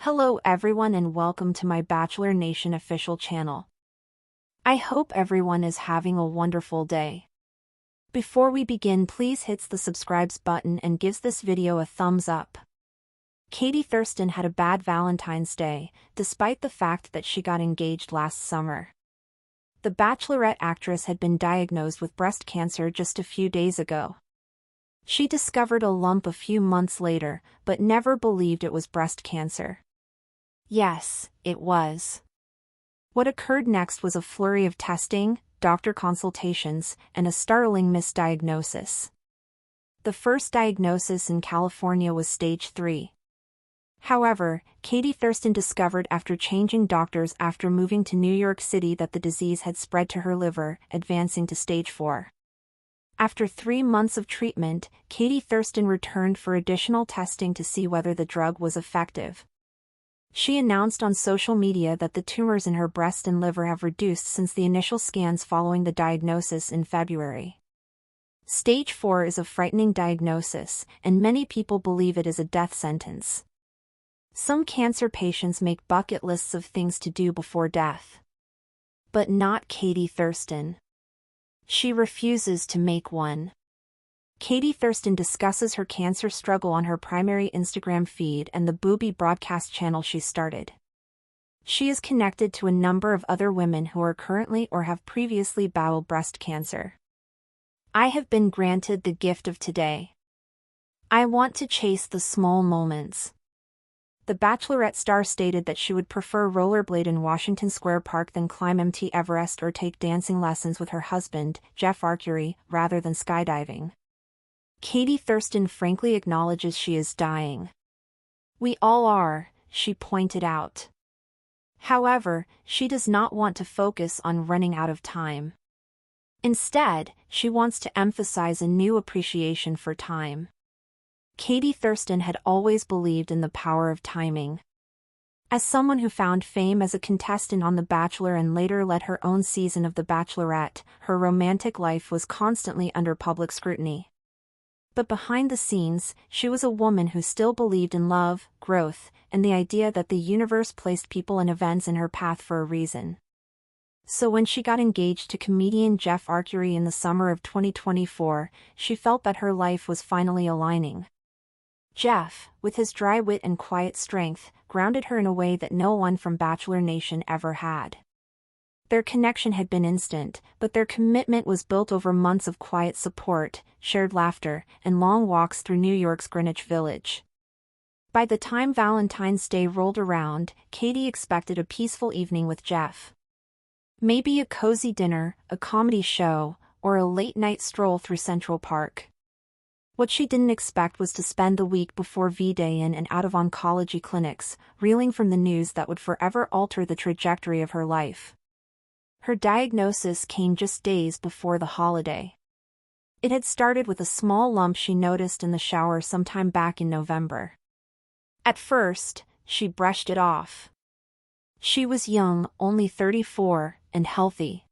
Hello everyone and welcome to my Bachelor Nation official channel. I hope everyone is having a wonderful day. Before we begin, please hit the subscribe button and gives this video a thumbs up. Katie Thurston had a bad Valentine's Day, despite the fact that she got engaged last summer. The Bachelorette actress had been diagnosed with breast cancer just a few days ago. She discovered a lump a few months later, but never believed it was breast cancer. Yes, it was. What occurred next was a flurry of testing, doctor consultations, and a startling misdiagnosis. The first diagnosis in California was stage 3. However, Katie Thurston discovered after changing doctors after moving to New York City that the disease had spread to her liver, advancing to stage 4. After 3 months of treatment, Katie Thurston returned for additional testing to see whether the drug was effective. She announced on social media that the tumors in her breast and liver have reduced since the initial scans following the diagnosis in February. Stage 4 is a frightening diagnosis, and many people believe it is a death sentence. Some cancer patients make bucket lists of things to do before death. But not Katie Thurston. She refuses to make one. Katie Thurston discusses her cancer struggle on her primary Instagram feed and the Booby broadcast channel she started. She is connected to a number of other women who are currently or have previously battled breast cancer. I have been granted the gift of today. I want to chase the small moments. The Bachelorette star stated that she would prefer rollerblade in Washington Square Park than climb Mt. Everest or take dancing lessons with her husband, Jeff Arcuri, rather than skydiving. Katie Thurston frankly acknowledges she is dying. We all are, she pointed out. However, she does not want to focus on running out of time. Instead, she wants to emphasize a new appreciation for time. Katie Thurston had always believed in the power of timing. As someone who found fame as a contestant on The Bachelor and later led her own season of The Bachelorette, her romantic life was constantly under public scrutiny. But behind the scenes, she was a woman who still believed in love, growth, and the idea that the universe placed people and events in her path for a reason. So when she got engaged to comedian Jeff Arcuri in the summer of 2024, she felt that her life was finally aligning. Jeff, with his dry wit and quiet strength, grounded her in a way that no one from Bachelor Nation ever had. Their connection had been instant, but their commitment was built over months of quiet support, shared laughter, and long walks through New York's Greenwich Village. By the time Valentine's Day rolled around, Katie expected a peaceful evening with Jeff. Maybe a cozy dinner, a comedy show, or a late-night stroll through Central Park. What she didn't expect was to spend the week before V-Day in and out of oncology clinics, reeling from the news that would forever alter the trajectory of her life. Her diagnosis came just days before the holiday. It had started with a small lump she noticed in the shower sometime back in November. At first, she brushed it off. She was young, only 34, and healthy.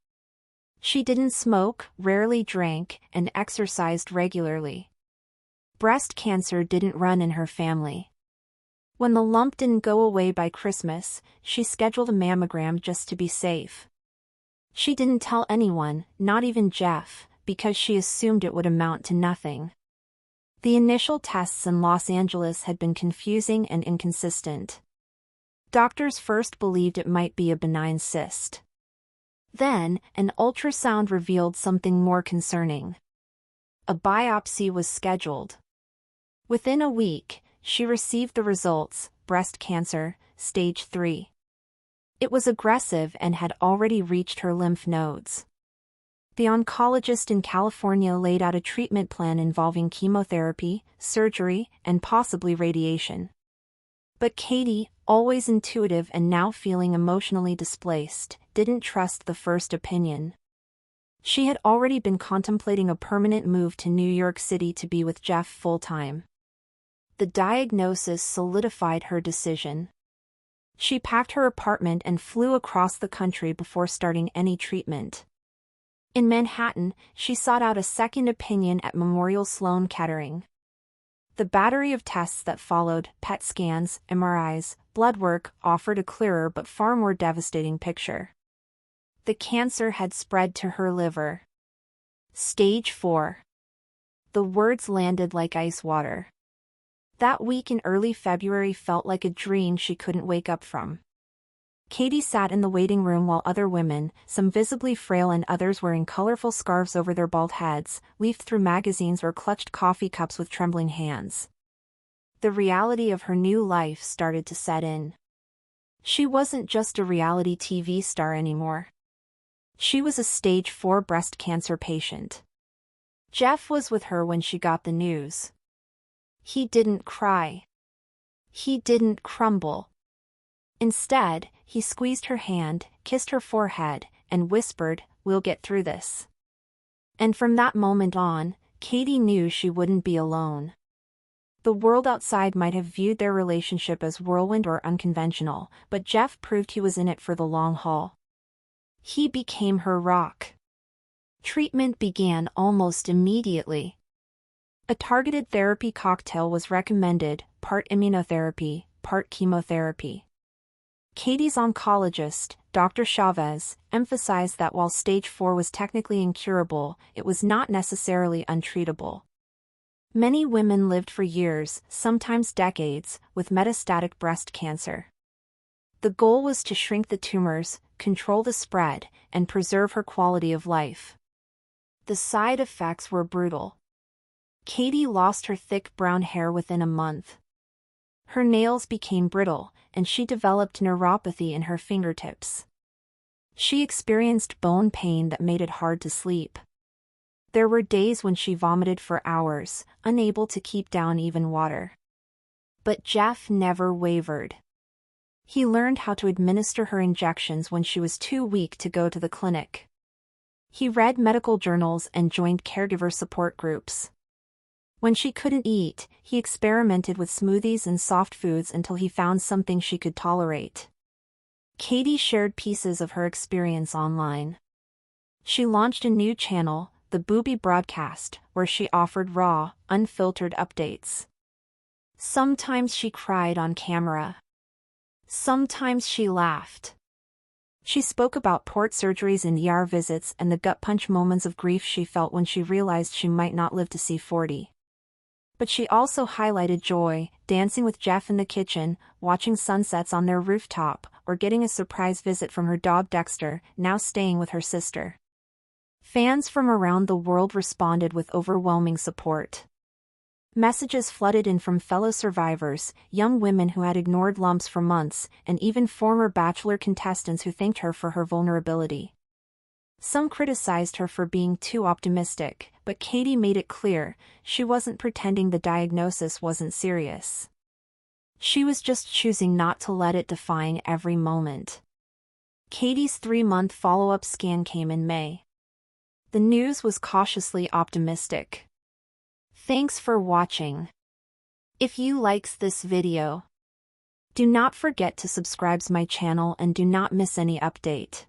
She didn't smoke, rarely drank, and exercised regularly. Breast cancer didn't run in her family. When the lump didn't go away by Christmas, she scheduled a mammogram just to be safe. She didn't tell anyone, not even Jeff, because she assumed it would amount to nothing. The initial tests in Los Angeles had been confusing and inconsistent. Doctors first believed it might be a benign cyst. Then, an ultrasound revealed something more concerning. A biopsy was scheduled. Within a week, she received the results: breast cancer, stage 3. It was aggressive and had already reached her lymph nodes. The oncologist in California laid out a treatment plan involving chemotherapy, surgery, and possibly radiation. But Katie, always intuitive and now feeling emotionally displaced, didn't trust the first opinion. She had already been contemplating a permanent move to New York City to be with Jeff full-time. The diagnosis solidified her decision. She packed her apartment and flew across the country before starting any treatment. In Manhattan, she sought out a second opinion at Memorial Sloan Kettering. The battery of tests that followed, PET scans, MRIs, blood work, offered a clearer but far more devastating picture. The cancer had spread to her liver. Stage 4. The words landed like ice water. That week in early February felt like a dream she couldn't wake up from. Katie sat in the waiting room while other women, some visibly frail and others wearing colorful scarves over their bald heads, leafed through magazines or clutched coffee cups with trembling hands. The reality of her new life started to set in. She wasn't just a reality TV star anymore. She was a stage 4 breast cancer patient. Jeff was with her when she got the news. He didn't cry. He didn't crumble. Instead, he squeezed her hand, kissed her forehead, and whispered, "We'll get through this." And from that moment on, Katie knew she wouldn't be alone. The world outside might have viewed their relationship as whirlwind or unconventional, but Jeff proved he was in it for the long haul. He became her rock. Treatment began almost immediately. A targeted therapy cocktail was recommended, part immunotherapy, part chemotherapy. Katie's oncologist, Dr. Chavez, emphasized that while stage 4 was technically incurable, it was not necessarily untreatable. Many women lived for years, sometimes decades, with metastatic breast cancer. The goal was to shrink the tumors, control the spread, and preserve her quality of life. The side effects were brutal. Katie lost her thick brown hair within a month. Her nails became brittle, and she developed neuropathy in her fingertips. She experienced bone pain that made it hard to sleep. There were days when she vomited for hours, unable to keep down even water. But Jeff never wavered. He learned how to administer her injections when she was too weak to go to the clinic. He read medical journals and joined caregiver support groups. When she couldn't eat, he experimented with smoothies and soft foods until he found something she could tolerate. Katie shared pieces of her experience online. She launched a new channel, the Booby Broadcast, where she offered raw, unfiltered updates. Sometimes she cried on camera. Sometimes she laughed. She spoke about port surgeries and ER visits and the gut-punch moments of grief she felt when she realized she might not live to see 40. But she also highlighted joy, dancing with Jeff in the kitchen, watching sunsets on their rooftop, or getting a surprise visit from her dog Dexter, now staying with her sister. Fans from around the world responded with overwhelming support. Messages flooded in from fellow survivors, young women who had ignored lumps for months, and even former Bachelor contestants who thanked her for her vulnerability. Some criticized her for being too optimistic, but Katie made it clear she wasn't pretending the diagnosis wasn't serious. She was just choosing not to let it define every moment. Katie's 3-month follow-up scan came in May. The news was cautiously optimistic. Thanks for watching. If you likes this video, do not forget to subscribe to my channel and do not miss any update.